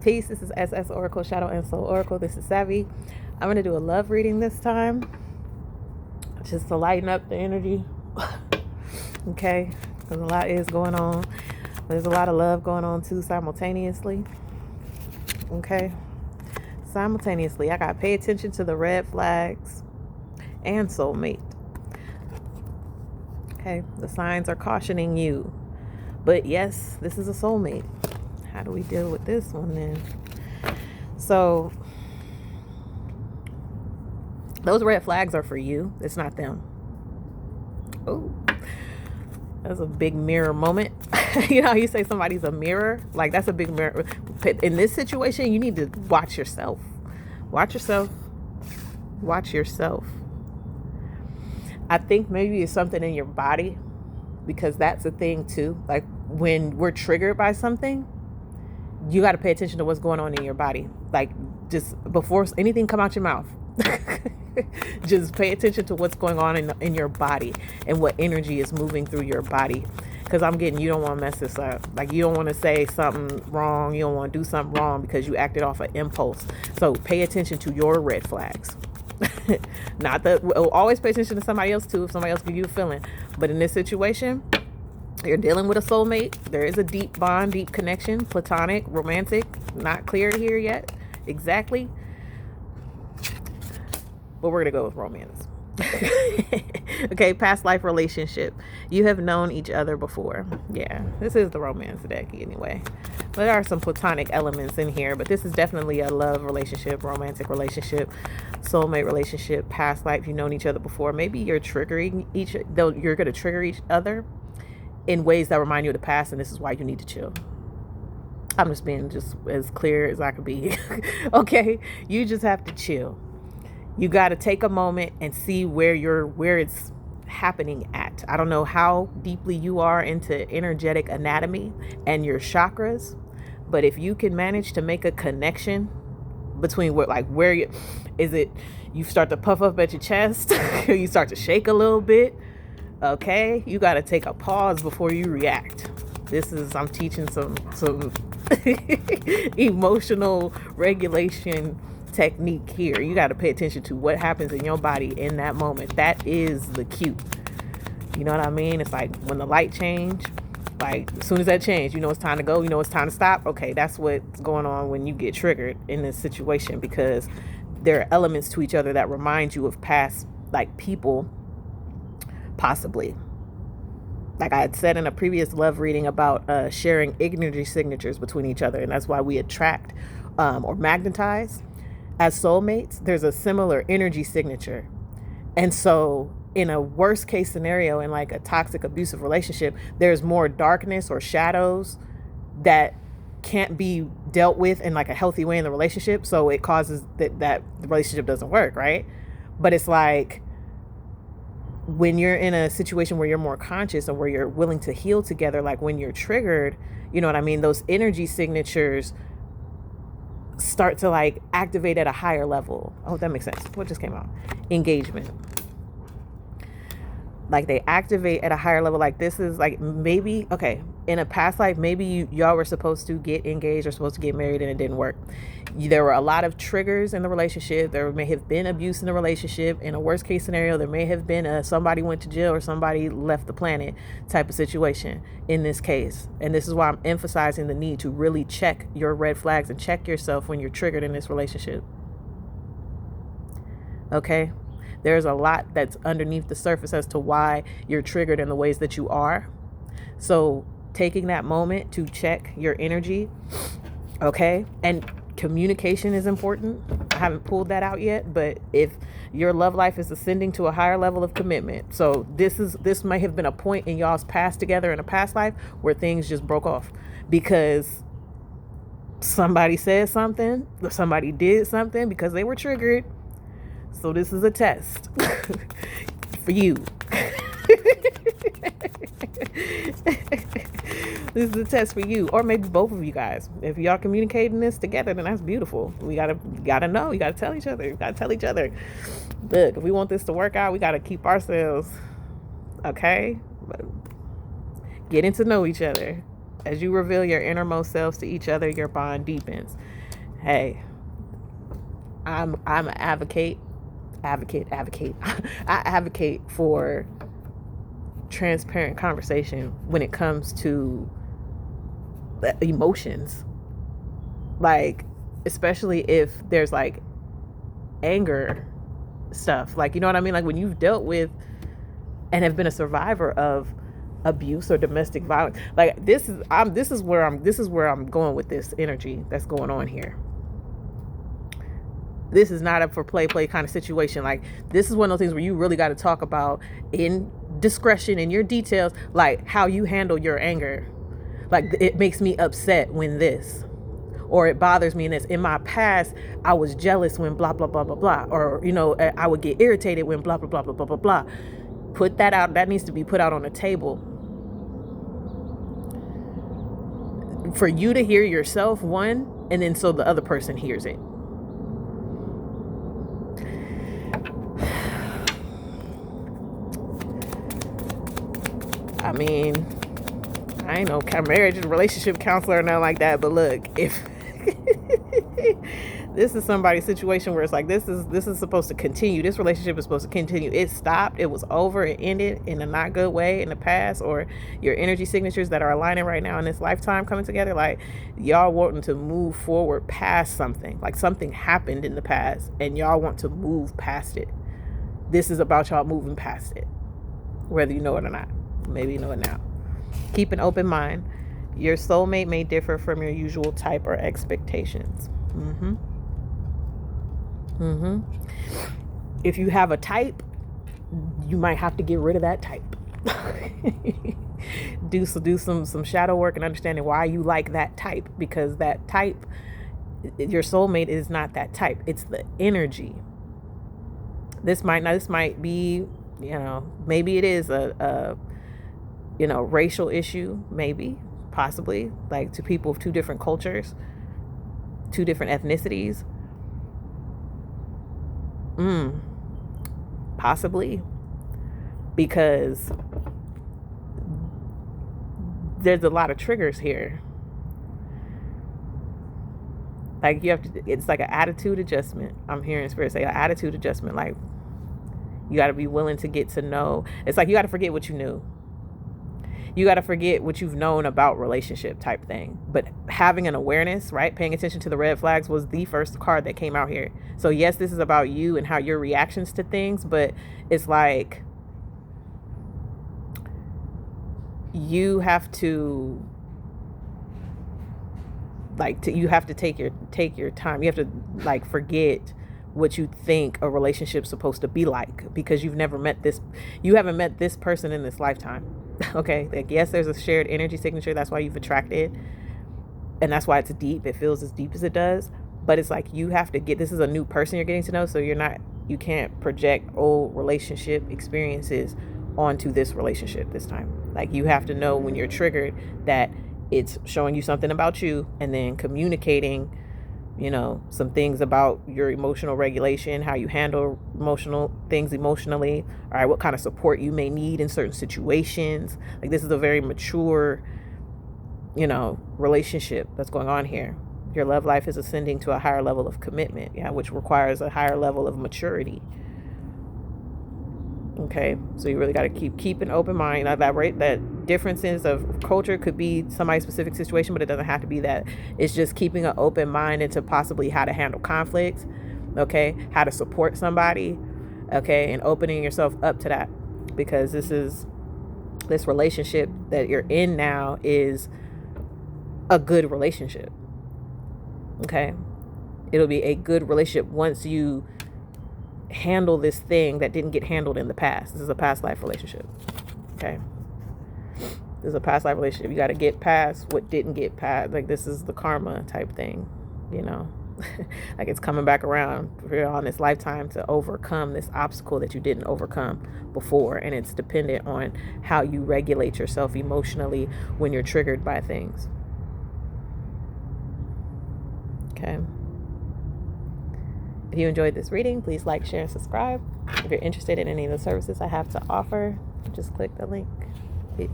Peace. This is S.S.Oracle, Shadow and Soul Oracle. This is Savvy. I'm going to do a love reading this time, just to lighten up the energy. Okay? Because a lot is going on. There's a lot of love going on too simultaneously. Okay? Simultaneously, I got to pay attention to the red flags and soulmate. Okay? The signs are cautioning you. But yes, this is a soulmate. How do we deal with this one then? So, those red flags are for you. It's not them. Oh, that's a big mirror moment. You know how you say somebody's a mirror? Like, that's a big mirror. In this situation, you need to watch yourself. Watch yourself. Watch yourself. I think maybe it's something in your body, because that's a thing too. Like, when we're triggered by something, you got to pay attention to what's going on in your body. Like, just before anything come out your mouth, just pay attention to what's going on in your body and what energy is moving through your body. Because I'm getting, you don't want to mess this up. Like, you don't want to say something wrong. You don't want to do something wrong because you acted off an impulse. So pay attention to your red flags. Not that, always pay attention to somebody else too, if somebody else gives you a feeling. But in this situation, you're dealing with a soulmate. There is a deep bond, deep connection, platonic, romantic, not clear here yet exactly. But we're going to go with romance. Okay, past life relationship. You have known each other before. Yeah, this is the romance deck anyway. There are some platonic elements in here, but this is definitely a love relationship, romantic relationship, soulmate relationship, past life. You've known each other before. Maybe you're triggering you're going to trigger each other in ways that remind you of the past, and this is why you need to chill. I'm just being just as clear as I could be. Okay, you just have to chill. You got to take a moment and see where it's happening at. I don't know how deeply you are into energetic anatomy and your chakras, but if you can manage to make a connection between where you start to puff up at your chest, or you start to shake a little bit. Okay, you got to take a pause before you react. I'm teaching some emotional regulation technique here. You got to pay attention to what happens in your body in that moment. That is the cue. You know what I mean? It's like when the light change, like as soon as that change, you know it's time to go, you know it's time to stop. Okay, that's what's going on when you get triggered in this situation, because there are elements to each other that remind you of past, like, people, possibly. Like I had said in a previous love reading about sharing energy signatures between each other, and that's why we attract or magnetize as soulmates. There's a similar energy signature. And so in a worst case scenario, in like a toxic abusive relationship, there's more darkness or shadows that can't be dealt with in like a healthy way in the relationship. So it causes that the relationship doesn't work, right? But it's like, when you're in a situation where you're more conscious and where you're willing to heal together, like when you're triggered, you know what I mean? Those energy signatures start to like activate at a higher level. I hope that makes sense. What just came out? Engagement. Like they activate at a higher level. Like this is like, maybe, okay, in a past life, maybe y'all were supposed to get engaged or supposed to get married and it didn't work. There were a lot of triggers in the relationship. There may have been abuse in the relationship. In a worst case scenario, there may have been somebody went to jail or somebody left the planet type of situation in this case. And this is why I'm emphasizing the need to really check your red flags and check yourself when you're triggered in this relationship. Okay? There's a lot that's underneath the surface as to why you're triggered in the ways that you are. So taking that moment to check your energy, okay? And communication is important. I haven't pulled that out yet, but if your love life is ascending to a higher level of commitment, so this may have been a point in y'all's past together in a past life where things just broke off because somebody said something, or somebody did something because they were triggered. So this is a test for you. This is a test for you, or maybe both of you guys. If y'all communicating this together, then that's beautiful. We gotta know. You gotta tell each other. You gotta tell each other. Look, if we want this to work out, we gotta keep ourselves, okay, getting to know each other. As you reveal your innermost selves to each other, your bond deepens. Hey, I'm an advocate. I advocate for transparent conversation when it comes to emotions. Like, especially if there's like anger stuff. Like, you know what I mean? Like when you've dealt with and have been a survivor of abuse or domestic violence. Like this is where I'm going with this energy that's going on here. This is not a for play kind of situation. Like this is one of those things where you really got to talk about in discretion in your details, like how you handle your anger. Like it makes me upset when this, or it bothers me in this. In my past, I was jealous when blah, blah, blah, blah, blah. Or, you know, I would get irritated when blah, blah, blah, blah, blah, blah, blah. Put that out. That needs to be put out on the table. For you to hear yourself, one, and then so the other person hears it. I mean, I ain't no marriage and relationship counselor or nothing like that, but look, if this is somebody's situation where it's like this is supposed to continue, this relationship is supposed to continue, it stopped, it was over, it ended in a not good way in the past, or your energy signatures that are aligning right now in this lifetime coming together, like y'all wanting to move forward past something, like something happened in the past and y'all want to move past it. This is about y'all moving past it, whether you know it or not. Maybe you know it now. Keep an open mind. Your soulmate may differ from your usual type or expectations. If you have a type, you might have to get rid of that type. do some shadow work and understanding why you like that type, because that type, your soulmate is not that type. It's the energy. This might be, maybe it is a racial issue, maybe, possibly, like to people of two different cultures, two different ethnicities. Possibly, because there's a lot of triggers here. Like it's like an attitude adjustment. I'm hearing Spirit say an attitude adjustment. Like you got to be willing to get to know. It's like you got to forget what you knew. You got to forget what you've known about relationship type thing. But having an awareness, right? Paying attention to the red flags was the first card that came out here. So yes, this is about you and how your reactions to things, but it's like you have to you have to take your time. You have to forget what you think a relationship's supposed to be like, because you haven't met this person in this lifetime. Okay, like yes, there's a shared energy signature, that's why you've attracted, and that's why it's deep, it feels as deep as it does. But it's like you have to this is a new person you're getting to know, so you can't project old relationship experiences onto this relationship this time. Like you have to know when you're triggered that it's showing you something about you, and then communicating some things about your emotional regulation, how you handle emotional things emotionally. All right, what kind of support you may need in certain situations. Like this is a very mature, relationship that's going on here. Your love life is ascending to a higher level of commitment, which requires a higher level of maturity. Okay, so you really got to keep an open mind. That differences of culture could be somebody's specific situation, but it doesn't have to be that. It's just keeping an open mind into possibly how to handle conflicts, okay, how to support somebody, okay, and opening yourself up to that, because this relationship that you're in now is a good relationship. Okay, it'll be a good relationship once you handle this thing that didn't get handled in the past. This is a past life relationship. Okay, this is a past life relationship. You got to get past what didn't get past. Like this is the karma type thing, like it's coming back around on this lifetime to overcome this obstacle that you didn't overcome before. And it's dependent on how you regulate yourself emotionally when you're triggered by things. Okay. If you enjoyed this reading, please like, share, and subscribe. If you're interested in any of the services I have to offer, just click the link. Peace.